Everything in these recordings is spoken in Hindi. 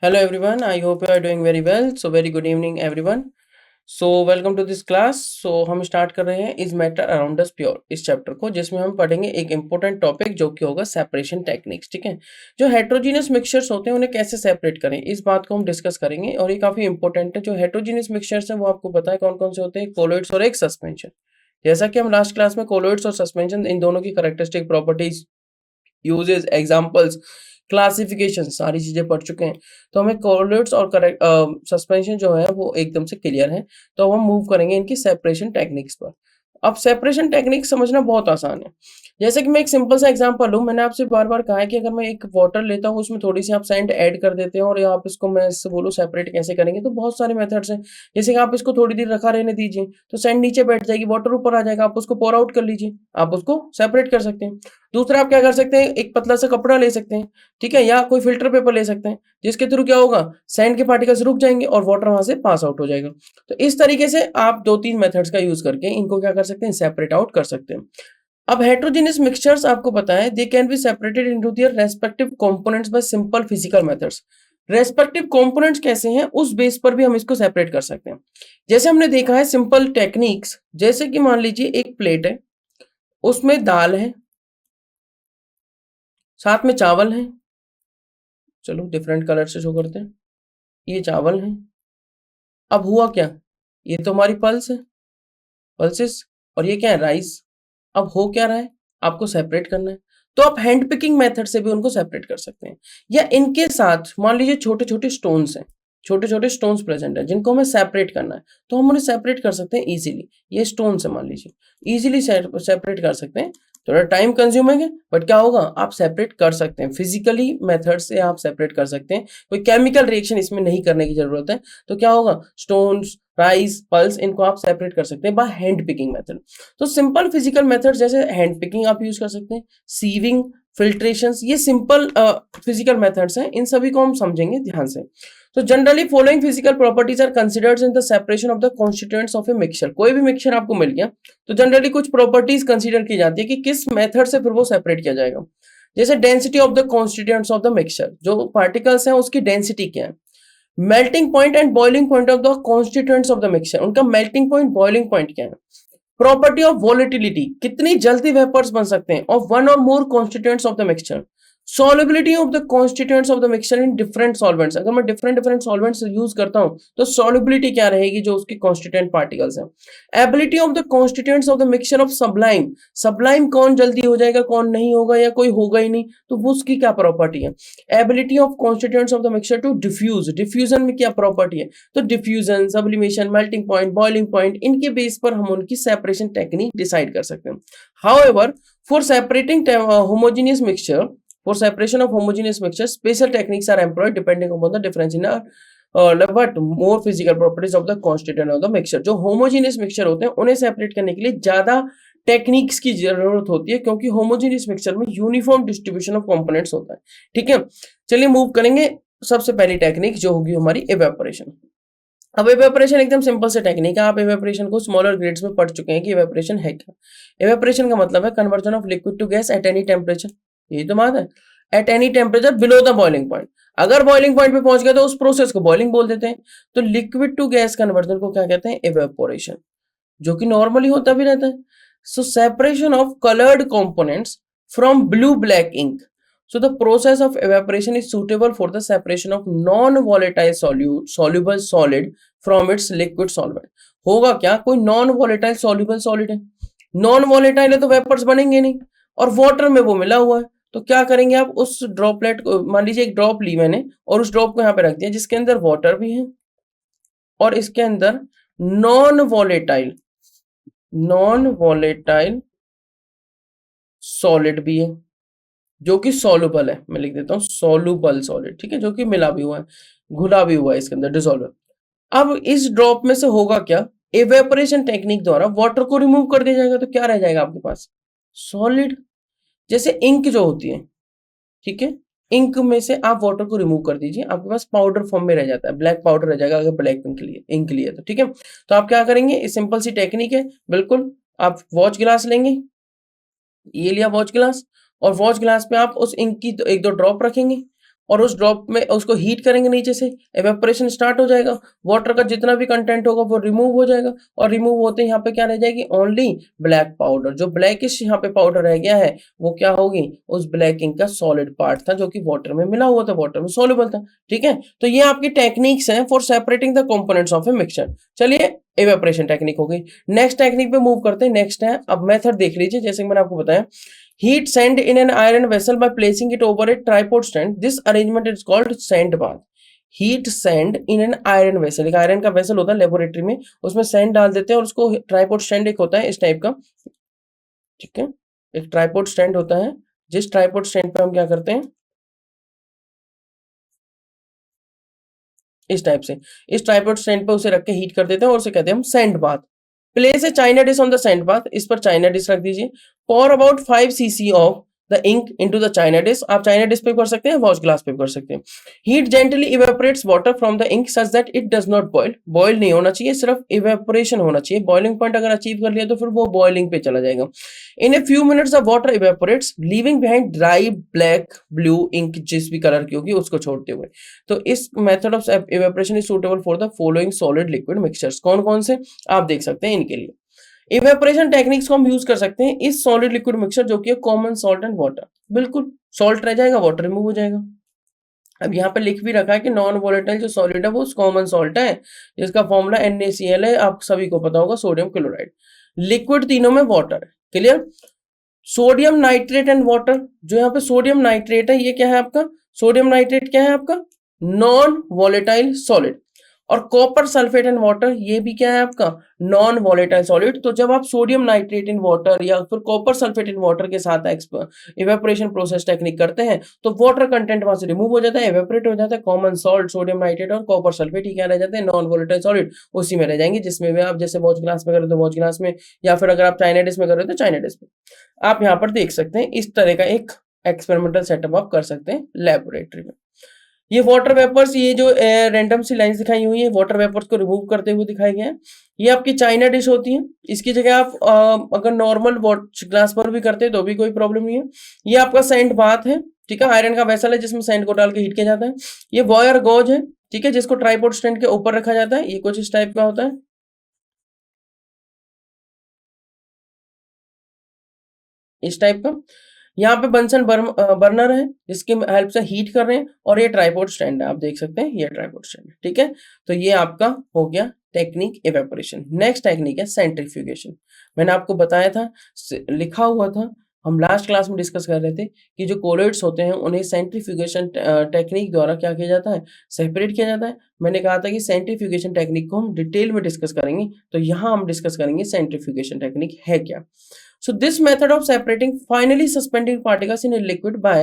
Hello everyone, I hope you are doing very well. So very good evening everyone. So welcome to this class. So हम स्टार्ट कर रहे हैं is matter around us pure इस चैप्टर को, जिसमें हम पढ़ेंगे एक इंपॉर्टेंट टॉपिक जो कि होगा सेपरेशन टेक्निक्स। ठीक है, जो हेट्रोजीनियस मिक्सचर्स होते हैं उन्हें कैसे सेपरेट करें, इस बात को हम डिस्कस करेंगे और ये काफी इंपॉर्टेंट है। जो हेट्रोजीनियस मिक्सचर्स हैं वो आपको पता है कौन कौन से होते हैं, कोलोइड्स और एक सस्पेंशन। जैसा कि हम लास्ट क्लास में कोलोइड्स और सस्पेंशन इन दोनों की characteristic properties, uses, examples, classification सारी चीजें पढ़ चुके हैं। तो हमें कोरिलेट्स और करेक्ट सस्पेंशन जो है वो एकदम से क्लियर है। तो हम मूव करेंगे इनकी सेपरेशन टेक्निक्स पर। अब सेपरेशन टेक्निक समझना बहुत आसान है। जैसे कि मैं एक सिंपल सा एग्जांपल लूं, मैंने आपसे बार बार कहा है कि अगर मैं एक वाटर लेता हूं उसमें थोड़ी सी आप सैंड ऐड कर देते हैं और आप इसको, मैं इससे बोलूं सेपरेट कैसे करेंगे, तो बहुत सारे मेथड्स हैं। जैसे कि आप इसको थोड़ी देर रखा रहने दीजिए तो सैंड नीचे बैठ जाएगी, वाटर ऊपर आ जाएगा, आप उसको पोर आउट कर लीजिए, आप उसको सेपरेट कर सकते हैं। दूसरा आप क्या कर सकते हैं, एक पतला सा कपड़ा ले सकते हैं, ठीक है, या कोई फिल्टर पेपर ले सकते हैं, जिसके थ्रू क्या होगा, सैंड के पार्टिकल्स रुक जाएंगे और वाटर वहां से पास आउट हो जाएगा। तो इस तरीके से आप दो तीन मेथड्स का यूज करके इनको क्या कर सकते हैं, सेपरेट आउट कर सकते हैं। अब हेट्रोजेनियस मिक्सचर्स आपको पता है they can be separated into their respective components bye simple physical methods. Respective components कैसे हैं उस बेस पर भी हम इसको सेपरेट कर सकते हैं। जैसे हमने देखा है सिंपल टेक्निक्स, जैसे कि मान लीजिए एक प्लेट है, उसमें दाल है, साथ में चावल है। चलो डिफरेंट कलर से शो करते हैं। ये चावल है। अब हुआ क्या, ये तो हमारी पल्स है, पल्सेस, और ये क्या है, राइस। अब हो क्या रहा है, आपको सेपरेट करना है। तो आप हैंड पिकिंग मेथड से भी उनको सेपरेट कर सकते हैं, या इनके साथ मान लीजिए छोटे छोटे स्टोन्स हैं, छोटे छोटे स्टोन्स प्रेजेंट है जिनको हमें सेपरेट करना है, तो हम उन्हें सेपरेट कर सकते हैं इजीली। ये स्टोन्स है मान लीजिए, इजीली सेपरेट कर सकते हैं। थोड़ा टाइम कंज्यूमिंग है बट क्या होगा, आप सेपरेट कर सकते हैं, फिजिकली मेथड से आप सेपरेट कर सकते हैं। कोई केमिकल रिएक्शन इसमें नहीं करने की जरूरत है। तो क्या होगा, स्टोन्स, राइस, पल्स, इनको आप सेपरेट कर सकते हैं बाय हैंड पिकिंग मेथड। तो सिंपल फिजिकल मेथड जैसे हैंड पिकिंग आप यूज कर सकते हैं, सीविंग, फिल्ट्रेशंस, ये सिंपल फिजिकल मेथड्स हैं, इन सभी को हम समझेंगे ध्यान से। तो generally following physical properties are considered in the separation of the constituents of a mixture. कोई भी मिक्सचर आपको मिल गया तो जनरली कुछ प्रॉपर्टीज कंसीडर की जाती है कि किस मेथड से फिर वो सेपरेट किया जाएगा। जैसे density of the constituents of the mixture, जो पार्टिकल्स हैं उसकी डेंसिटी क्या है। Melting point and boiling point of the constituents of the mixture, उनका मेल्टिंग पॉइंट, बॉइलिंग पॉइंट क्या है। प्रॉपर्टी ऑफ वॉलेटिलिटी, कितनी जल्दी वेपर्स बन सकते हैं of one or more constituents of the mixture. Solubility of the constituents of the mixture in different solvents, अगर मैं डिफरेंट डिफरेंट सॉल्वेंट्स यूज करता हूं तो सॉल्युबिलिटी क्या रहेगी जो उसके कॉन्स्टिट्यूएंट पार्टिकल्स हैं। Ability of the constituents of the mixture of sublime, sublime कौन जल्दी हो जाएगा कौन नहीं होगा, या कोई होगा ही नहीं, तो वो उसकी क्या प्रॉपर्टी है। Ability of constituents of the mixture to diffuse, diffusion में क्या प्रॉपर्टी है, तो diffusion, sublimation, melting point, boiling point, इनके बेस पर हम उनकी सेपरेशन टेक्निक डिसाइड कर सकते हैं। However for separating homogeneous mixture, for separation of homogeneous mixture, special techniques are employed depending upon the difference in but more physical properties of the constituent of the mixture। जो homogeneous mixture होते हैं उन्हें सेपरेट करने के लिए ज्यादा टेक्निक्स की जरूरत होती है, क्योंकि homogeneous mixture में यूनिफॉर्म डिस्ट्रीब्यूशन ऑफ कंपोनेंट्स होता है। ठीक है, चलिए मूव करेंगे। सबसे पहली टेक्निक जो होगी हमारी एवेपोरेशन। अब एवेपोरेशन एकदम सिंपल से टेक्निक है, आप एवेपोरेशन को स्मॉलर ग्रेड्स में पढ़ चुके हैं कि एवेपोरेशन है क्या। एवेपोरेशन का मतलब है conversion of liquid to gas at any temperature, यही तो बात है, at any temperature below the boiling point. अगर बॉइलिंग पॉइंट पे पहुंच गया तो उस प्रोसेस को बॉइलिंग बोल देते हैं। तो लिक्विड टू गैस कन्वर्जन को क्या कहते हैं, एवेपोरेशन, जो कि नॉर्मली होता भी रहता है। So separation of coloured components from blue black ink. So the process of evaporation is suitable for the separation of non-volatile soluble solid from its liquid solvent। होगा क्या, कोई नॉन वॉलेटाइल सॉल्युबल सॉलिड है, नॉन वॉलेटाइल है तो वेपर्स बनेंगे नहीं, और वाटर में वो मिला हुआ है। तो क्या करेंगे आप, उस ड्रॉपलेट को, मान लीजिए एक ड्रॉप ली मैंने और उस ड्रॉप को यहाँ पे रख दिया जिसके अंदर वाटर भी है और इसके अंदर नॉन वॉलेटाइल सॉलिड भी है जो कि सॉल्युबल है। मैं लिख देता हूं सॉल्युबल सॉलिड, ठीक है, जो कि मिला भी हुआ है, घुला भी हुआ है इसके अंदर, डिसॉल्व। अब इस ड्रॉप में से होगा क्या, एवेपोरेशन टेक्निक द्वारा वाटर को रिमूव कर दिया जाएगा, तो क्या रह जाएगा आपके पास, सॉलिड। जैसे इंक जो होती है, ठीक है, इंक में से आप वाटर को रिमूव कर दीजिए, आपके पास पाउडर फॉर्म में रह जाता है, ब्लैक पाउडर रह जाएगा अगर ब्लैक इंक लिए तो, ठीक है। तो आप क्या करेंगे, इस सिंपल सी टेक्निक है बिल्कुल। आप वॉच ग्लास लेंगे, ये लिया वॉच ग्लास, और वॉच ग्लास पे आप उस इंक की एक दो ड्रॉप रखेंगे, और उस ड्रॉप में उसको हीट करेंगे नीचे से, एवेपोरेशन स्टार्ट हो जाएगा, वाटर का जितना भी कंटेंट होगा वो रिमूव हो जाएगा, और रिमूव होते यहाँ पे क्या रह जाएगी, ओनली ब्लैक पाउडर। जो ब्लैकिश यहाँ पे पाउडर रह गया है वो क्या होगी, उस ब्लैक इंक का सॉलिड पार्ट था जो कि वाटर में मिला हुआ था, वाटर में सॉल्युबल था। ठीक है, तो ये आपकी टेक्निक्स हैं for separating the components of a mixture. चलिए एवेपोरेशन टेक्निक हो गई। नेक्स्ट टेक्निक पे मूव करते हैं। नेक्स्ट है, अब मेथड देख लीजिए, जैसे मैंने आपको बताया, heat sand in an iron vessel by placing it over a tripod stand. This arrangement is called sand bath. Heat sand in an iron vessel, एक आयरन का वेसल होता है लेबोरेटरी में, उसमें सैंड डाल देते हैं और उसको ट्राइपॉड स्टैंड एक होता है इस टाइप का, ठीक है, एक ट्राइपॉड स्टैंड होता है, जिस ट्राइपॉड स्टैंड पे हम क्या करते हैं, इस टाइप से, इस ट्राइपॉड स्टैंड पे उसे रख के हीट कर देते हैं और उसे कहते हैं हम sand bath. Place a china dish on the sand bath, इस पर चाइना डिश रख दीजिए। Pour about 5 cc of the ink into the china dish, आप चाइना डिश पे कर सकते हैं, वॉश ग्लास पे कर सकते हैं। Heat gently evaporates water from the ink such that it does not boil, boil नहीं होना चाहिए, सिर्फ इवेपोरेशन होना चाहिए। बॉइलिंग पॉइंट अगर अचीव कर लिया तो फिर वो बॉइलिंग पे चला जाएगा। In a few minutes the water evaporates leaving behind dry black blue ink, जिस भी कलर की होगी उसको छोड़ते हुए। तो इस method of evaporation is suitable for the following solid liquid mixtures. कौन कौन से आप देख सकते हैं इनके लिए। इवेपोरेशन टेक्निक्स को हम यूज कर सकते हैं इस सॉलिड लिक्विड मिक्सचर जो कि है कॉमन सॉल्ट एंड वाटर, बिल्कुल सॉल्ट रह जाएगा, वाटर रिमूव हो जाएगा। अब यहाँ पे लिख भी रखा है कि नॉन वोलेटाइल जो सॉलिड है वो कॉमन सॉल्ट है, जिसका फॉर्मूला NaCl है, आप सभी को पता होगा, सोडियम क्लोराइड। लिक्विड तीनों में वाटर है, clear. Sodium nitrate and water, जो यहाँ पे सोडियम नाइट्रेट है ये क्या है आपका, सोडियम नाइट्रेट क्या है आपका, नॉन वोलेटाइल सॉलिड। और कॉपर सल्फेट एंड वाटर, ये भी क्या है आपका, नॉन वोलेटाइल सॉलिड। तो जब आप सोडियम नाइट्रेट इन वाटर या फिर कॉपर सल्फेट इन वाटर के साथ इवेपोरेशन प्रोसेस टेक्निक करते हैं तो वाटर कंटेंट वहां से रिमूव हो जाता है, इवेपोरेट हो जाता है, कॉमन सॉल्ट सोडियम नाइट्रेट और कॉपर सल्फेट ही क्या रह जाते हैं, नॉन वोलेटाइल सॉलिड, उसी में रह जाएंगे, जिसमें भी आप जैसे वॉच ग्लास में कर रहे हो तो वॉच ग्लास में, या फिर अगर आप चाइना डिश में कर रहे हो तो चाइना डिश में। आप यहाँ पर देख सकते हैं इस तरह का एक एक्सपेरिमेंटल सेटअप आप कर सकते हैं लेबोरेटरी में। ये वाटर वेपर्स, ये जो रैंडम सी लाइंस दिखाई हुई है, वाटर वेपर्स को रिमूव करते हुए दिखाए गए हैं। ये आपकी चाइना डिश होती है, इसकी जगह आप अगर नॉर्मल वॉच ग्लास पर भी करते हैं तो भी कोई प्रॉब्लम नहीं है। ये आपका सैंड बाथ है, ठीक है, आयरन का वेसल है जिसमें सैंड को डाल के हीट किया जाता है। ये वॉयर गॉज है, ठीक है, जिसको ट्राइपॉड स्टैंड के ऊपर रखा जाता है, ये कुछ इस टाइप का होता है, इस टाइप का। यहाँ पे बंसन बर्नर है जिसकी हेल्प से हीट कर रहे हैं, और ये ट्राइपॉड स्टैंड है, आप देख सकते हैं ये ट्राइपॉड स्टैंड है, ठीक है। तो ये आपका हो गया टेक्निक इवेपोरेशन। नेक्स्ट टेक्निक है सेंट्रीफ्यूगेशन। मैंने आपको बताया था, लिखा हुआ था, हम लास्ट क्लास में डिस्कस कर रहे थे कि जो कोलॉइड्स होते हैं उन्हें सेंट्रीफ्यूगेशन टेक्निक द्वारा क्या किया जाता है, सेपरेट किया जाता है। मैंने कहा था कि सेंट्रीफ्यूगेशन टेक्निक को हम डिटेल में डिस्कस करेंगे, तो यहाँ हम डिस्कस करेंगे सेंट्रीफ्यूगेशन टेक्निक है क्या। So this method of separating finally suspending particles in a liquid by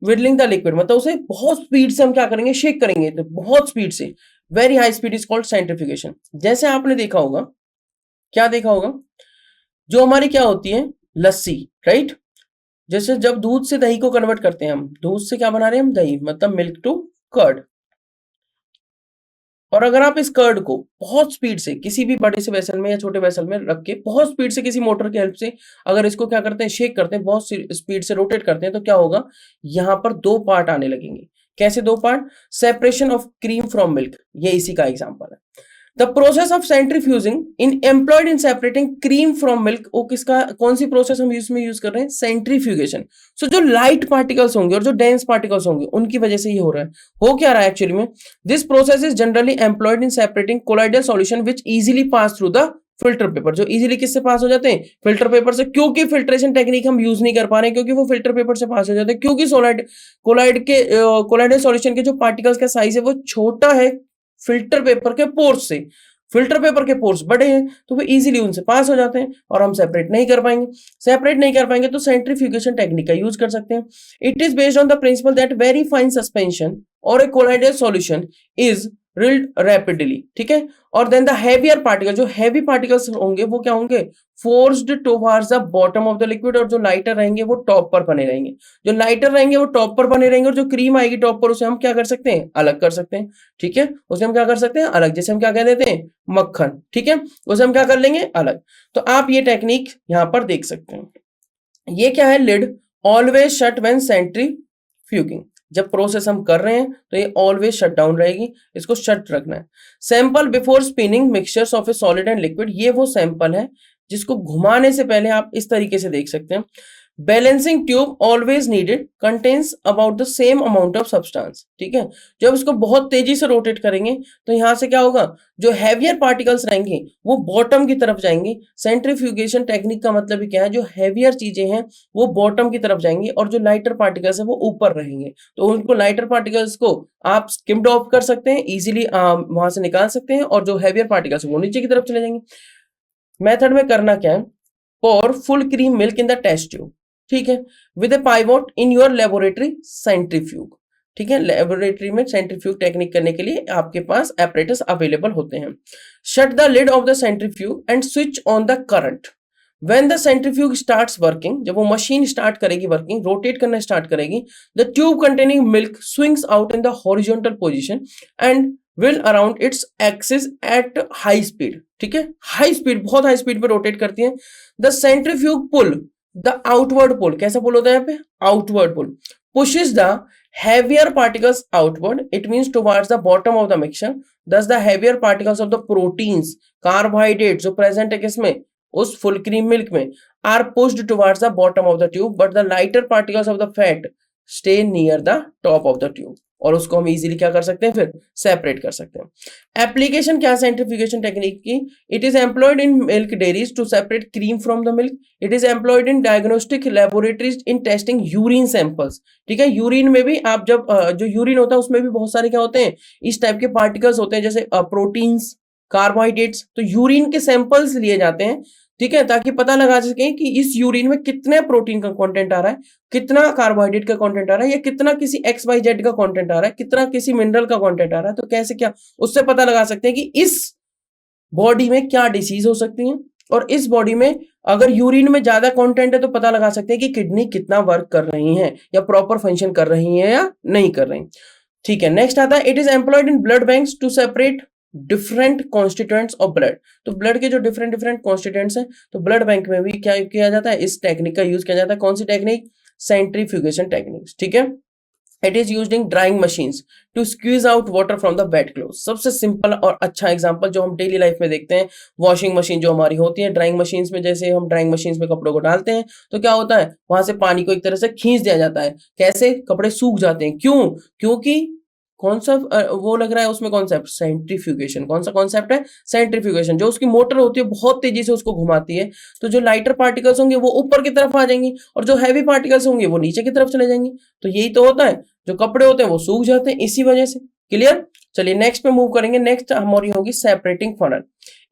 whittling the liquid, मतलब उसे बहुत स्पीड से हम क्या करेंगे, शेक करेंगे, तो बहुत स्पीड से, very high speed is called centrifugation. जैसे आपने देखा होगा, क्या देखा होगा, जो हमारी क्या होती है लस्सी, राइट, जैसे जब दूध से दही को कन्वर्ट करते हैं हम, दूध से क्या बना रहे हैं हम, दही, मतलब मिल्क टू कर्ड। और अगर आप इस कर्ड को बहुत स्पीड से किसी भी बड़े से वेसल में या छोटे वेसल में रख के बहुत स्पीड से किसी मोटर की हेल्प से अगर इसको क्या करते हैं, शेक करते हैं, बहुत स्पीड से रोटेट करते हैं, तो क्या होगा, यहां पर दो पार्ट आने लगेंगे। कैसे दो part, separation of cream from milk, ये इसी का एग्जांपल है। The process of centrifuging in employed in separating cream from milk, वो किसका, कौन सी प्रोसेस हम इसमें यूज कर रहे हैं, सेंट्रीफ्यूगेशन। सो जो लाइट पार्टिकल्स होंगे और जो डेंस पार्टिकल्स होंगे उनकी वजह से ये हो रहा है। हो क्या रहा है एक्चुअली में, this process is generally employed in separating colloidal solution which easily pass through the filter paper, जो इजीली किससे पास हो जाते हैं, फिल्टर पेपर से। क्योंकि फिल्ट्रेशन टेक्निक हम यूज नहीं कर पा रहे हैं, क्योंकि वो फिल्टर पेपर से पास हो जाते हैं, क्योंकि कोलाइडल सॉल्यूशन के जो पार्टिकल्स का साइज है वो छोटा है फिल्टर पेपर के पोर्स से, फिल्टर पेपर के पोर्स बड़े हैं तो वो इजीली उनसे पास हो जाते हैं और हम सेपरेट नहीं कर पाएंगे। सेपरेट नहीं कर पाएंगे तो सेंट्रीफ्यूगेशन टेक्निक का यूज कर सकते हैं। It is based on the principal that very fine suspension और ए कोलाइडल सॉल्यूशन इज रिल्ड रैपिडली, ठीक है, और देन द हैवियर पार्टिकल, जो हैवी पार्टिकल्स होंगे वो क्या होंगे, forced towards the bottom of the liquid, और जो लाइटर रहेंगे वो टॉप पर बने रहेंगे, जो लाइटर रहेंगे वो टॉप पर बने रहेंगे, और जो क्रीम आएगी टॉप पर उसे हम क्या कर सकते हैं, अलग कर सकते हैं, ठीक है, उसे हम क्या कर सकते हैं, अलग, जैसे हम क्या कह देते हैं, मक्खन, ठीक है, उसे हम क्या कर लेंगे, अलग। तो आप ये टेक्निक यहां पर देख सकते हैं। ये क्या है, लिड ऑलवेज शट व्हेन सेंट्रीफ्यूगिंग, जब प्रोसेस हम कर रहे हैं तो ये ऑलवेज शट डाउन रहेगी, इसको शट रखना है। Sample before spinning mixtures of a solid and liquid, ये वो सैंपल है जिसको घुमाने से पहले आप इस तरीके से देख सकते हैं। Balancing tube always needed contains about the same amount of substance, ठीक है। जब इसको बहुत तेजी से रोटेट करेंगे तो यहां से क्या होगा, जो हैवियर पार्टिकल्स रहेंगे वो बॉटम की तरफ जाएंगे। सेंट्रीफ्यूगेशन टेक्निक का मतलब क्या है, जो हैवियर चीजें हैं वो बॉटम की तरफ जाएंगी और जो लाइटर पार्टिकल्स है वो ऊपर रहेंगे। तो उनको लाइटर पार्टिकल्स को आप स्किम्ड ऑफ कर सकते हैं, इजीली वहां से निकाल सकते हैं, और जो हैवियर पार्टिकल्स वो नीचे की तरफ चले जाएंगे। मेथड में करना क्या है, pour full cream milk in the test tube, ठीक है, with a pivot in your laboratory centrifuge, ठीक है। लेबोरेटरी में सेंट्रीफ्यूग टेक्निक करने के लिए आपके पास एपरेटस अवेलेबल होते हैं। Shut the lid of the centrifuge and switch on the current. When the centrifuge starts working, जब वो मशीन स्टार्ट करेगी वर्किंग, रोटेट करना स्टार्ट करेगी, the tube containing milk swings out in the horizontal position and will around its axis at high speed, ठीक है। हाई स्पीड, बहुत हाई स्पीड पे रोटेट करती है। The centrifuge pull, the outward pull, कैसा पुल होता है यहाँ पे, outward pull, pushes the heavier particles outward, it means towards the bottom of the mixture. Thus the heavier particles of the proteins, carbohydrates जो present है किसमें, उस फुल क्रीम मिल्क में, are pushed towards the bottom of the tube but the lighter particles of the fat stay near the top of the tube. और उसको हम इजीली क्या कर सकते हैं, फिर सेपरेट कर सकते हैं। एप्लीकेशन क्या सेंट्रीफ्यूगेशन टेक्निक की, it is employed in milk dairies to separate cream from the milk. It is employed in diagnostic laboratories in testing urine samples, ठीक है। यूरिन में भी आप जब जो यूरिन होता है उसमें भी बहुत सारे क्या होते हैं, इस टाइप के पार्टिकल्स होते हैं, जैसे प्रोटीन्स, कार्बोहाइड्रेट्स। तो यूरिन के सैंपल्स लिए जाते हैं, ठीक है, ताकि पता लगा सके कि इस यूरिन में कितने प्रोटीन का कंटेंट आ रहा है, कितना कार्बोहाइड्रेट का कंटेंट आ रहा है, या कितना किसी XYZ का कंटेंट आ रहा है, कितना किसी मिनरल का कंटेंट आ रहा है। तो कैसे क्या उससे पता लगा सकते हैं कि इस बॉडी में क्या डिसीज हो सकती है, और इस बॉडी में अगर यूरिन में ज्यादा कंटेंट है तो पता लगा सकते हैं कि किडनी कितना वर्क कर रही है, या प्रॉपर फंक्शन कर रही है या नहीं कर रही, ठीक है। नेक्स्ट आता है, it is employed in blood banks to separate different constituents of blood. तो ब्लड के जो डिफरेंट डिफरेंट कॉन्स्टिट्यूएंट्स हैं, तो ब्लड बैंक में भी क्या किया जाता है, इस टेक्निक का यूज किया जाता है। कौन सी टेक्निक, सेंट्रीफ्यूगेशन टेक्निक, ठीक है। It is used in drying machines to squeeze out water from the wet clothes. सबसे सिंपल और अच्छा एग्जांपल जो हम डेली लाइफ में देखते हैं, वॉशिंग मशीन जो हमारी होती है, ड्राइंग मशीन्स में जैसे हम ड्राइंग मशीन्स में कपड़ों को डालते हैं तो क्या होता है, वहां से पानी को एक तरह से खींच दिया जाता है। कैसे, कपड़े सूख जाते हैं, क्यों, क्योंकि कौन सा वो लग रहा है उसमें कॉन्सेप्ट, सेंट्रीफ्यूगेशन। कौन सा कॉन्सेप्ट है, सेंट्रीफ्यूगेशन। जो उसकी मोटर होती है बहुत तेजी से उसको घुमाती है, तो जो लाइटर पार्टिकल्स होंगे वो ऊपर की तरफ आ जाएंगे और जो हैवी पार्टिकल्स होंगे वो नीचे की तरफ चले जाएंगे। तो यही तो होता है, जो कपड़े होते हैं वो सूख जाते हैं इसी वजह से। क्लियर, चलिए नेक्स्ट पे मूव करेंगे। नेक्स्ट हमारी होगी सेपरेटिंग फनल।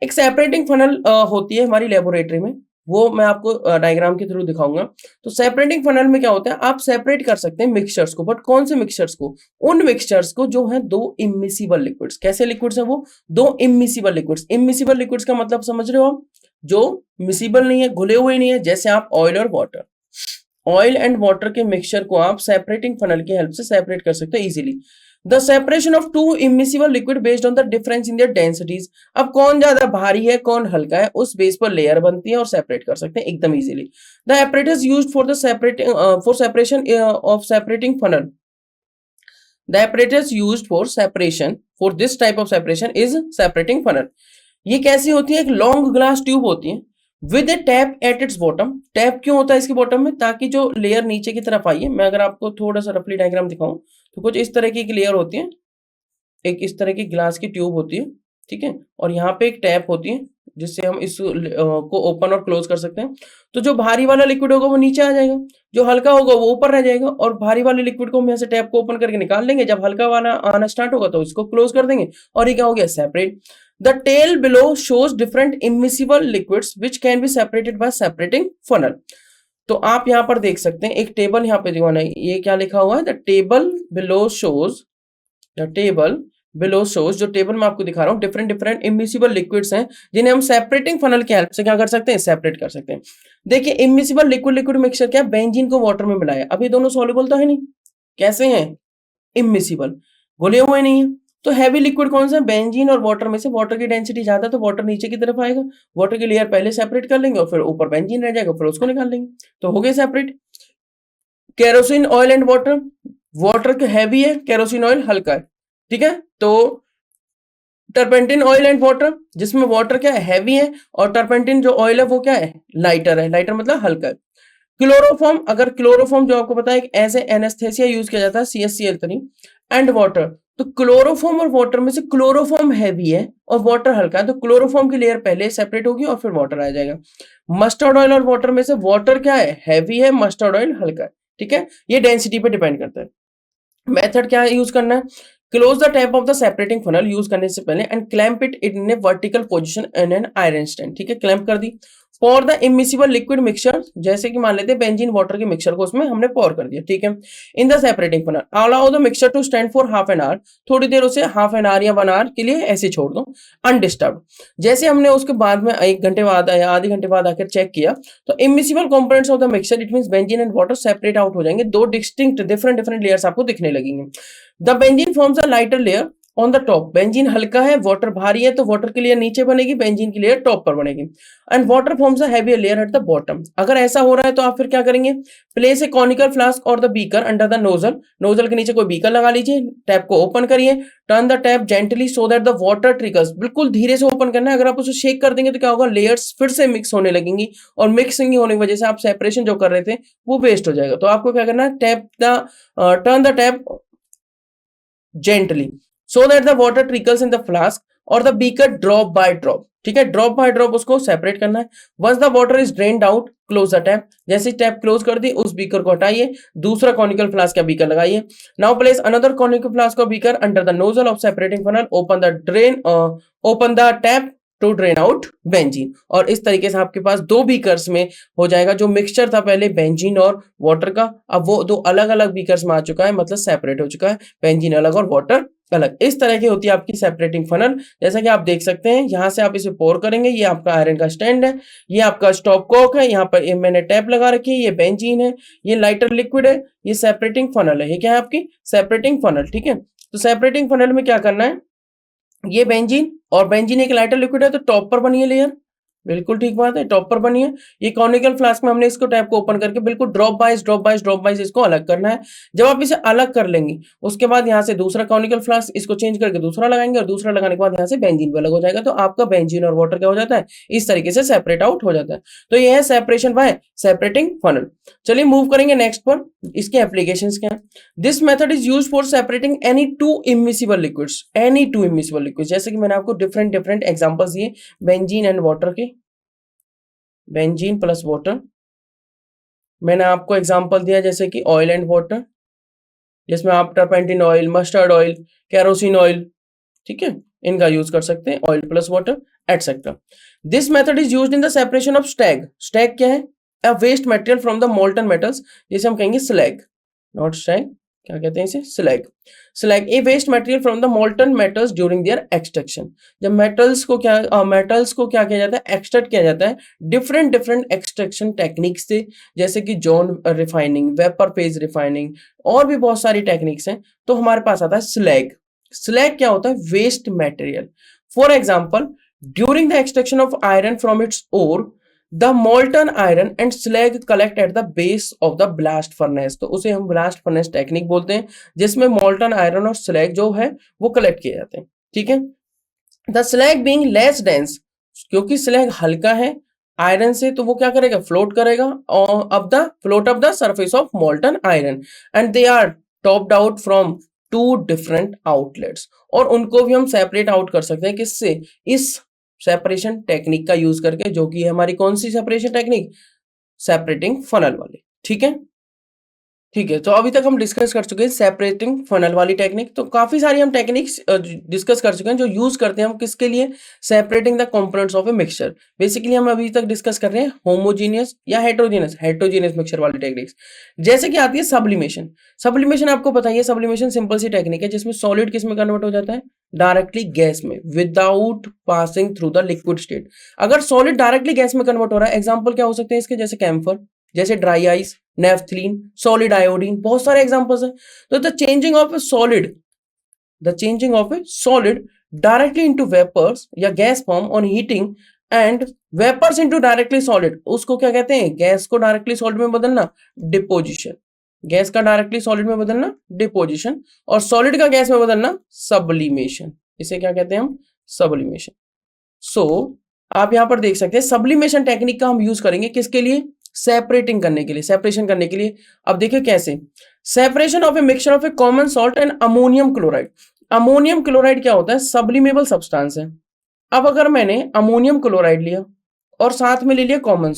एक सेपरेटिंग फनल होती है हमारी लेबोरेटरी में, वो मैं आपको डायग्राम के थ्रू दिखाऊंगा। तो सेपरेटिंग फनल में क्या होता है, आप सेपरेट कर सकते हैं मिक्सचर्स को, बट कौन से मिक्सचर्स को, उन मिक्सचर्स को जो है दो इमिसिबल लिक्विड्स। कैसे लिक्विड्स है वो, दो इमिसिबल लिक्विड्स। इमिसिबल लिक्विड्स का मतलब समझ रहे हो आप, जो मिसिबल नहीं है, घुले हुए नहीं है, जैसे आप ऑयल और वाटर, ऑयल एंड वाटर के मिक्सचर को आप सेपरेटिंग फनल की हेल्प से सेपरेट कर सकते हो easily. The separation of to immiscible liquid based on the difference in their densities. अब कौन ज्यादा भारी है कौन हल्का है, उस बेस पर लेयर बनती है और सेपरेट कर सकते हैं एकदम easily. The apparatus used for the separating for separation of separating funnel, the apparatus used for separation for this type of separation is separating funnel। ये कैसी होती है, एक लॉन्ग ग्लास ट्यूब होती है with A tap at its bottom. Tap क्यों होता है इसके बॉटम में, ताकि जो लेयर नीचे की तरफ आई है, मैं अगर आपको थोड़ा सा रफली डायग्राम दिखाऊं तो कुछ इस तरह की एक लेयर होती है, एक इस तरह की ग्लास की ट्यूब होती है, ठीक है, और यहाँ पे एक टैप होती है जिससे हम इस को ओपन और क्लोज कर सकते हैं। तो जो भारी वाला लिक्विड होगा वो नीचे आ जाएगा, जो हल्का होगा वो ऊपर रह जाएगा, और भारी वाले लिक्विड को हम यहाँ से टैप को ओपन करके निकाल लेंगे। जब हल्का वाला आना स्टार्ट होगा तो इसको क्लोज कर देंगे, और ये क्या हो गया, separate. The table below shows different immiscible liquids which can be separated by separating funnel. तो आप यहाँ पर देख सकते हैं एक टेबल यहाँ पे दिखाना है, ये क्या लिखा हुआ है, the table below shows, the table below shows, जो टेबल मैं आपको दिखा रहा हूँ, डिफरेंट डिफरेंट इमिसिबल लिक्विड्स हैं जिन्हें हम सेपरेटिंग फनल की हेल्प से क्या कर सकते हैं, सेपरेट कर सकते हैं। देखिए इमिसिबल लिक्विड लिक्विड मिक्सचर क्या, बेंजीन को वाटर में मिलाया, अब ये दोनों सॉल्युबल तो है नहीं, कैसे हैं, इमिसिबल, घुले हुए नहीं है। तो हैवी लिक्विड कौन सा है, बेंजीन, और वाटर में से वाटर की डेंसिटी ज्यादा है तो वाटर नीचे की तरफ आएगा, वाटर की लेयर पहले सेपरेट कर लेंगे और फिर ऊपर बेंजीन रह जाएगा, फिर उसको निकाल लेंगे, तो हो गए separate. Kerosene, oil and water, water के हैवी है, केरोसिन ऑयल हल्का है, ठीक है। तो टर्पेंटिन ऑयल एंड वाटर, जिसमें वाटर क्या है, हैवी है, और टर्पेंटिन जो ऑयल है वो क्या है, लाइटर है, लाइटर मतलब हल्का है। क्लोरोफॉर्म, अगर क्लोरोफॉर्म जो आपको पता है एज ए एनेस्थेसिया यूज किया जाता है, CHCl3 एंड वाटर, तो क्लोरोफॉर्म और वाटर में से क्लोरोफॉर्म हैवी है और वाटर हल्का है, तो क्लोरोफॉर्म की लेयर पहले सेपरेट होगी और फिर वाटर आ जाएगा। मस्टर्ड ऑयल और वाटर में से वाटर क्या है, हैवी है, मस्टर्ड ऑयल हल्का है, ठीक है। ये डेंसिटी पे डिपेंड करता है। मेथड क्या यूज करना है, close the tap of the separating funnel use करने से पहले and clamp it in a vertical position in an iron stand, ठीक है, क्लैंप कर दी। For the immiscible liquid mixture, जैसे कि मान लेते हैं बेंजीन वाटर के मिक्सचर को उसमें हमने पॉर कर दिया, ठीक है, in the separating funnel allow the mixture to stand for half an hour, थोड़ी देर उसे हाफ एन आवर या 1 आवर के लिए ऐसे छोड़ दो अनडिस्टर्ब। जैसे हमने उसके बाद में 1 घंटे बाद या आधे घंटे बाद आकर चेक किया, तो immiscible components of the mixture it means benzene and water separate out हो जाएंगे, दो डिस्टिंक्ट डिफरेंट लेयर्स आपको दिखने लगेंगे। The benzene forms a lighter layer on the top, benzene हल्का है, वाटर भारी है, तो वाटर की लेयर नीचे बनेगी, बेंजीन की लेयर टॉप पर बनेगी, and water forms a heavy layer at the bottom. अगर ऐसा हो रहा है तो आप फिर क्या करेंगे, प्लेस ए कॉनिकल फ्लास्क और the beaker under the nozzle, nozzle के नीचे कोई बीकर लगा लीजिए, टैप को ओपन करिए, turn the tap gently so that the water trickles, बिल्कुल धीरे से ओपन करना है, अगर आप उसे शेक कर देंगे तो क्या होगा, लेयर्स फिर से मिक्स होने लगेंगी, और मिक्सिंग होने की वजह से आप सेपरेशन जो कर रहे थे वो वेस्ट हो जाएगा। तो आपको क्या करना है, turn the tap gently so that the water trickles in the flask और the beaker drop by drop, ठीक है, ड्रॉप बाय ड्रॉप उसको सेपरेट करना है। Once the water is drained out close the tap, जैसे टैप क्लोज कर दी उस बीकर को हटाइए, दूसरा कॉनिकल फ्लास्क का बीकर लगाइए। Now place another conical flask or beaker under the nozzle of separating funnel, open the tap to drain out benzene, और इस तरीके से आपके पास दो बीकर्स में हो जाएगा। जो मिक्सचर था पहले बेंजीन और वाटर का, अब वो दो अलग अलग बीकर्स में आ चुका है, मतलब सेपरेट हो चुका है, बेंजीन अलग और वाटर अलग। इस तरह की होती है आपकी सेपरेटिंग फनल, जैसा कि आप देख सकते हैं। यहां से आप इसे पोर करेंगे, ये आपका आयरन का स्टैंड है, ये आपका स्टॉप कॉक है, यहाँ पर मैंने टैप लगा रखी है, ये बेंजीन है, ये लाइटर लिक्विड है, ये सेपरेटिंग फनल है। ये क्या है आपकी सेपरेटिंग फनल, ठीक है। तो सेपरेटिंग फनल में क्या करना है, ये बेंजीन और बेंजीन एक लाइटर लिक्विड है, तो टॉप पर बनी है लेयर, बिल्कुल ठीक बात है, टॉप पर बनी है। ये कॉनिकल फ्लास्क में हमने इसको टैप को ओपन करके बिल्कुल ड्रॉप बाइज इसको अलग करना है। जब आप इसे अलग कर लेंगे उसके बाद यहाँ से दूसरा कॉनिकल फ्लास्क इसको चेंज करके दूसरा लगाएंगे, और दूसरा लगाने के बाद यहाँ से बेंजीन भी अलग हो जाएगा, तो आपका बेंजीन और वाटर क्या हो जाता है, इस तरीके से सेपरेट आउट हो जाता है। तो ये है सेपरेशन बाय सेपरेटिंग फनल। चलिए मूव करेंगे नेक्स्ट पर, इसके एप्लीकेशंस क्या है। This method is used for separating any two immiscible liquids, जैसे कि मैंने आपको डिफरेंट एग्जांपल्स दिए बेंजीन एंड वाटर के, बेंजीन प्लस वाटर। मैंने आपको एग्जांपल दिया जैसे कि ऑयल एंड वाटर, जिसमें आप turpentine oil, mustard oil, kerosene oil, ठीक है, इनका यूज कर सकते हैं, oil plus water etcetera. This method is used in the separation of slag. Slag क्या है, a waste material from the molten metals, जिसे हम कहेंगे स्लैग, नॉट स्टैग, क्या कहते हैं इसे, slag. Slag a waste material from the molten metals during their extraction. जब मेटल्स को क्या किया जाता है, एक्सट्रैक्ट किया जाता है डिफरेंट एक्सट्रैक्शन टेक्निक्स से, जैसे कि zone refining, vapour phase refining, और भी बहुत सारी टेक्निक्स हैं। तो हमारे पास आता है स्लैग। स्लैग क्या होता है, waste material. For example, during the extraction of iron from its ore the molten iron and slag collect at the base of the blast furnace, तो उसे हम ब्लास्ट फर्नेस टेक्निक बोलते हैं, जिसमें मोल्टन आयरन और स्लैग जो है वो कलेक्ट किए जाते हैं, ठीक है। The slag being less dense, क्योंकि स्लैग हल्का है आयरन से, तो वो क्या करेगा, फ्लोट करेगा up the surface of molten iron, and they are tapped out from two different outlets, और उनको भी हम सेपरेट आउट कर सकते हैं, किससे, इस सेपरेशन टेक्निक का यूज करके, जो कि है हमारी कौन सी सेपरेशन टेक्निक, सेपरेटिंग फनल वाली, ठीक है। ठीक है, तो अभी तक हम डिस्कस कर चुके हैं सेपरेटिंग फनल वाली टेक्निक। तो काफी सारी हम टेक्निक्स डिस्कस कर चुके हैं जो यूज करते हैं हम किसके लिए, separating the components of a mixture. Basically हम अभी तक डिस्कस कर रहे हैं होमोजीनियस या हेट्रोजीनियस मिक्सचर वाली टेक्निक्स। जैसे कि आती है सब्लिमेशन। सब्लिमेशन आपको पता ही है, सब्लिमेशन सिंपल सी टेक्निक है जिसमें सॉलिड किस में कन्वर्ट हो जाता है, डायरेक्टली गैस में, without passing through the liquid state. अगर सॉलिड डायरेक्टली गैस में कन्वर्ट हो रहा है, एग्जाम्पल क्या हो सकते हैं इसके, जैसे कैम्फर, जैसे dry ice, naphthalene, solid iodine, बहुत सारे एग्जांपल्स हैं। तो the changing of a solid directly into vapours या gas form on heating and vapours into directly solid, उसको क्या कहते हैं, गैस को डायरेक्टली सॉलिड में बदलना, डिपोजिशन। गैस का डायरेक्टली सॉलिड में बदलना डिपोजिशन, और सॉलिड का गैस में बदलना सब्लिमेशन। इसे क्या कहते हैं हम? सब्लिमेशन। सो आप यहां पर देख सकते हैं सब्लिमेशन टेक्निक का हम यूज करेंगे किसके लिए? सेपरेटिंग करने के लिए, सेपरेशन करने के लिए। अब देखिए कैसे, separation of a mixture of A common salt and ammonium chloride. Ammonium chloride क्या होता है? सब्लिमेबल सब्सटेंस है। अब अगर मैंने अमोनियम क्लोराइड लिया और साथ में ले लिया कॉमन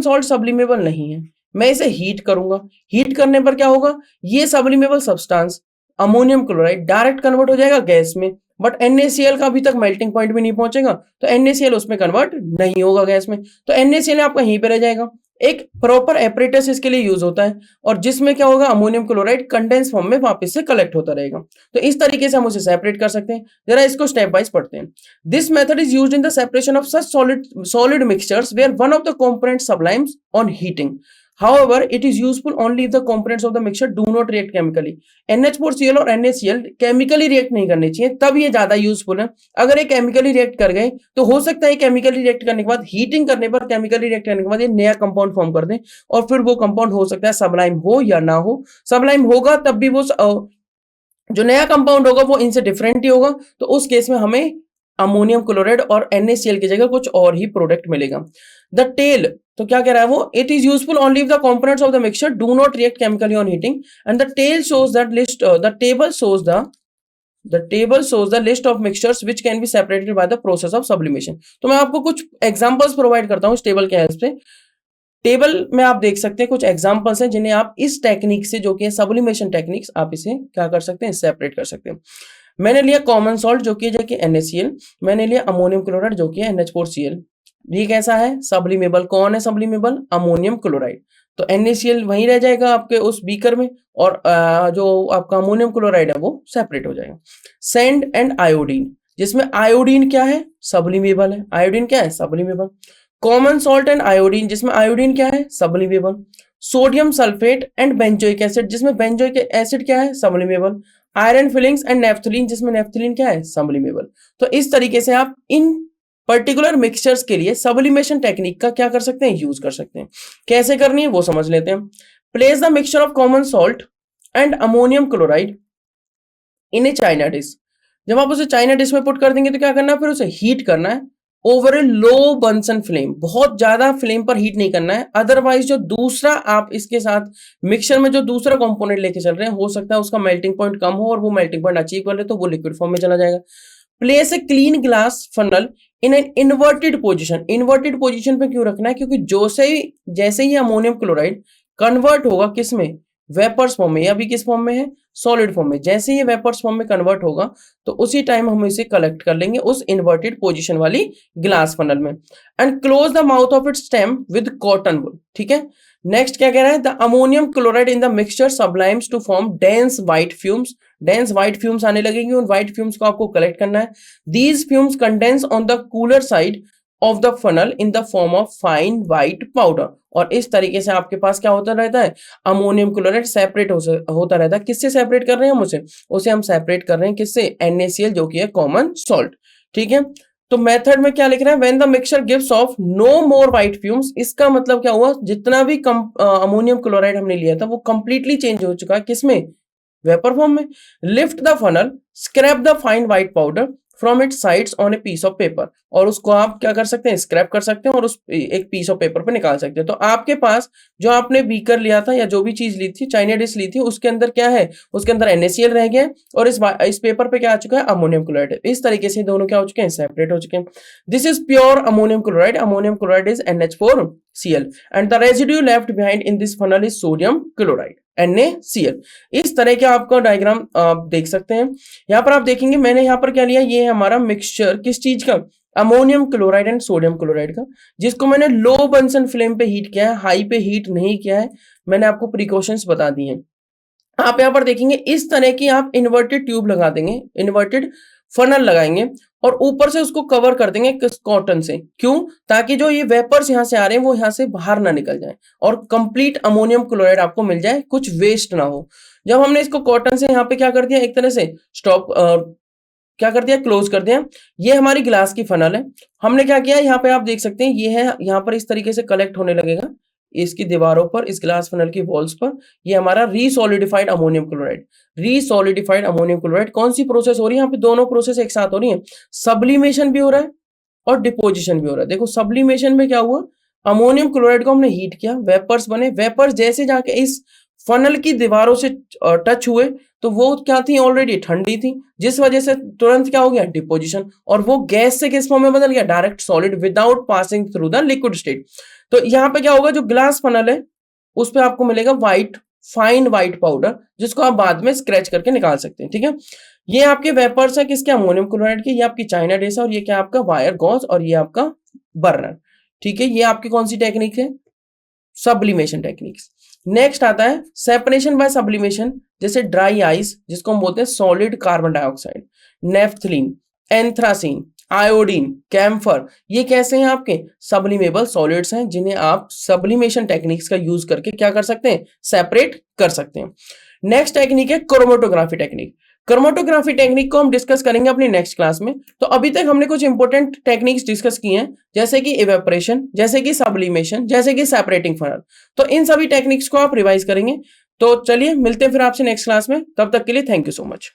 सॉल्ट सब्लिमेबल नहीं है, मैं इसे हीट करूंगा। हीट करने पर क्या होगा? ये sublimable substance ammonium chloride direct convert हो जाएगा गैस में, बट NaCl का अभी तक मेल्टिंग पॉइंट भी नहीं पहुंचेगा, तो NaCl उसमें कन्वर्ट नहीं होगा गैस में, तो NaCl आपका यहीं पे रह जाएगा। एक प्रॉपर एपरेटस इसके लिए यूज होता है, और जिसमें क्या होगा? अमोनियम क्लोराइड कंडेंस फॉर्म में वापस से कलेक्ट होता रहेगा। तो इस तरीके से हम उसे सेपरेट कर सकते हैं। जरा इसको स्टेप वाइज पढ़ते हैं। This method is used in the separation of such solid mixtures where one of the components sublimes on heating. However, it is useful only if the components of the mixture do not react chemically. NH4Cl और NaCl केमिकली रिएक्ट नहीं करने चाहिए, तब ये ज्यादा यूजफुल है। अगर ये केमिकली रिएक्ट कर गए तो हो सकता है केमिकली रिएक्ट करने के बाद, हीटिंग करने पर, केमिकली रिएक्ट करने के बाद ये नया कंपाउंड फॉर्म कर दें, और फिर वो कंपाउंड हो सकता है सबलाइम हो या ना हो। सबलाइम होगा तब भी वो जो नया कंपाउंड होगा वो इनसे डिफरेंट ही होगा, तो उस केस में हमें अमोनियम क्लोराइड और NaCl की जगह कुछ और ही प्रोडक्ट मिलेगा। द टेल, तो क्या कह रहा है वो? It is useful only if the components of the mixture do not react chemically on heating, and the table shows that list the table shows the list of mixtures which can be separated by the process of sublimation. तो मैं आपको कुछ एग्जांपल्स प्रोवाइड करता हूं इस टेबल के हेल्प से। टेबल में आप देख सकते हैं कुछ एग्जांपल्स हैं जिन्हें आप इस टेक्निक से, जो कि है सब्लिमेशन टेक्निक्स, आप इसे क्या कर सकते हैं? सेपरेट कर सकते हैं। मैंने लिया कॉमन सॉल्ट जो कि NaCl, मैंने लिया अमोनियम क्लोराइड जो कि है NH4Cl। ये कैसा है? सब्लिमेबल। कौन है सब्लिमेबल? Ammonium chloride. तो NaCl वहीं रह जाएगा आपके उस बीकर में, और जो आपका अमोनियम क्लोराइड है वो सेपरेट हो जाएगा। सैंड एंड आयोडीन, जिसमें आयोडीन क्या है? सब्लिमेबल है। आयोडीन क्या है? Sublimable. Common salt and iodine, जिसमें आयोडीन क्या है? Sublimable. Sodium sulphate and benzoic acid, जिसमें बेंजोइक एसिड क्या है? Sublimable. Iron filings and naphthalene, जिसमें नेफ्थलीन क्या है? सब्लिमेबल। तो इस तरीके से आप इन पर्टिकुलर मिक्सचर्स के लिए सब्लिमेशन टेक्निक का क्या कर सकते हैं? यूज कर सकते हैं। कैसे करनी है वो समझ लेते हैं। Place the mixture of common salt and ammonium chloride in A china dish. जब आप उसे चाइना डिश में पुट कर देंगे तो क्या करना है? फिर उसे हीट करना है ओवर ए लो बंसन फ्लेम। बहुत ज्यादा फ्लेम पर हीट नहीं करना है, अदरवाइज जो दूसरा आप इसके साथ मिक्सचर में जो दूसरा कंपोनेंट लेके चल रहे हैं, हो सकता है उसका मेल्टिंग पॉइंट कम हो, और वो मेल्टिंग पॉइंट अचीव कर ले तो वो लिक्विड फॉर्म में चला जाएगा। Place a clean glass funnel in an inverted position. Inverted position पे क्यों रखना है? क्योंकि जैसे ही अमोनियम क्लोराइड कन्वर्ट होगा किस में? वेपर्स फॉर्म में। अभी किस फॉर्म में है? सॉलिड फॉर्म में। जैसे ही वेपर्स फॉर्म में कन्वर्ट होगा तो उसी टाइम हम इसे कलेक्ट कर लेंगे उस इन्वर्टेड पोजीशन वाली ग्लास फनल में। And close the mouth of its stem with cotton wool. ठीक है। नेक्स्ट क्या कह रहा है? The ammonium chloride in the mixture sublimes to form dense white fumes. Dense white fumes आने लगेंगे, उन व्हाइट फ्यूम्स को आपको कलेक्ट करना है। These fumes condense on the cooler side of the funnel in the form of fine white powder. और इस तरीके से आपके पास क्या होता रहता है? अमोनियम क्लोराइड सेपरेट होता रहता है। किससे सेपरेट कर रहे हैं हम उसे हम सेपरेट कर रहे हैं किससे? NaCl, जो कि है कॉमन सॉल्ट। ठीक है। तो मेथड में क्या लिख रहा है? When the mixture gives off no more white fumes. इसका मतलब क्या हुआ? जितना भी अमोनियम क्लोराइड हमने लिया था वो कंप्लीटली चेंज हो चुका है किसमें? वेपर फॉर्म में। Lift the funnel, scrape the fine white powder from it sides on a piece of paper. और उसको आप क्या कर सकते हैं? स्क्रैप कर सकते हैं और उस एक पीस ऑफ पेपर पे निकाल सकते हैं। तो आपके पास जो आपने बीकर लिया था या जो भी चीज ली थी, चाइना डिश ली थी, उसके अंदर क्या है? उसके अंदर NaCl रह गया, और इस पेपर पे क्या आ चुका है? Ammonium chloride. इस तरीके से दोनों क्या हो चुके हैं? सेपरेट हो चुके हैं। This is pure ammonium chloride. Ammonium chloride is NH4Cl and the residue left behind in this funnel is sodium chloride, NaCl। इस तरह के आपका डायग्राम आप देख सकते हैं। यहाँ पर आप देखेंगे मैंने यहाँ पर क्या लिया? ये है हमारा मिक्सचर किस चीज का? Ammonium chloride and sodium chloride का, जिसको मैंने लो बंसन फ्लेम पे हीट किया है, हाई पे हीट नहीं किया है। मैंने आपको प्रिकॉशंस बता दिए हैं। आप यहाँ पर देखेंगे इस तरह की आप इन्वर्टेड ट्यूब लगा देंगे, इन्वर्टेड फनल लगाएंगे, और ऊपर से उसको कवर कर देंगे कॉटन से। क्यों? ताकि जो ये वेपर्स यहाँ से आ रहे हैं वो यहाँ से बाहर ना निकल जाए और कंप्लीट अमोनियम क्लोराइड आपको मिल जाए, कुछ वेस्ट ना हो। जब हमने इसको कॉटन से यहाँ पे क्या कर दिया, एक तरह से स्टॉप क्या कर दिया? क्लोज कर दिया। ये हमारी ग्लास की फनल है। हमने क्या किया? यहाँ पे आप देख सकते हैं ये है, यहाँ पर इस तरीके से कलेक्ट होने लगेगा इसकी दीवारों पर, इस ग्लास फनल की वॉल्स पर, ये हमारा रीसोलिडिफाइड अमोनियम क्लोराइड। रीसोलिडिफाइड अमोनियम क्लोराइड कौन सी प्रोसेस हो रही है? यहाँ पे दोनों प्रोसेस एक साथ हो रही है, सब्लिमेशन भी हो रहा है और डिपोजिशन भी हो रहा है। देखो सब्लिमेशन में क्या हुआ, अमोनियम क्लोराइड को हमने हीट किया, वेपर्स बने, वेपर्स जैसे जाके इस फनल की दीवारों से टच हुए तो वो क्या थी, ऑलरेडी ठंडी थी, जिस वजह से तुरंत क्या हो गया, डिपोजिशन, और वो गैस से किस फॉर्म में बदल गया, direct solid without passing through the liquid state. तो यहाँ पे क्या होगा, जो ग्लास फनल है उस पे आपको मिलेगा व्हाइट, फाइन व्हाइट पाउडर, जिसको आप बाद में स्क्रैच करके निकाल सकते हैं। ठीक है, ये आपके वेपर्स है किसके, अमोनियम क्लोराइड के, ये आपकी चाइना डेस है, और ये क्या आपका वायर गॉज, और ये आपका बर्नर। ठीक है, ये आपकी कौन सी टेक्निक है, सब्लिमेशन टेक्निक्स। नेक्स्ट आता है सेपरेशन बाय सब्लिमेशन, जैसे ड्राई आइस जिसको हम बोलते हैं solid carbon dioxide, naphthalene, anthracene, iodine, camphor, ये कैसे हैं आपके सब्लिमेबल सॉलिड्स हैं, जिन्हें आप सब्लिमेशन टेक्निक्स का यूज करके क्या कर सकते हैं, सेपरेट कर सकते हैं। नेक्स्ट टेक्निक है क्रोमेटोग्राफी टेक्निक। क्रोमेटोग्राफी टेक्निक को हम डिस्कस करेंगे अपनी नेक्स्ट क्लास में। तो अभी तक हमने कुछ इंपॉर्टेंट टेक्निक्स डिस्कस की हैं, जैसे कि इवेपोरेशन, जैसे कि सब्लिमेशन, जैसे कि सेपरेटिंग फनल। तो इन सभी टेक्निक्स को आप रिवाइज करेंगे। तो चलिए मिलते हैं फिर आपसे नेक्स्ट क्लास में, तब तक के लिए थैंक यू सो मच।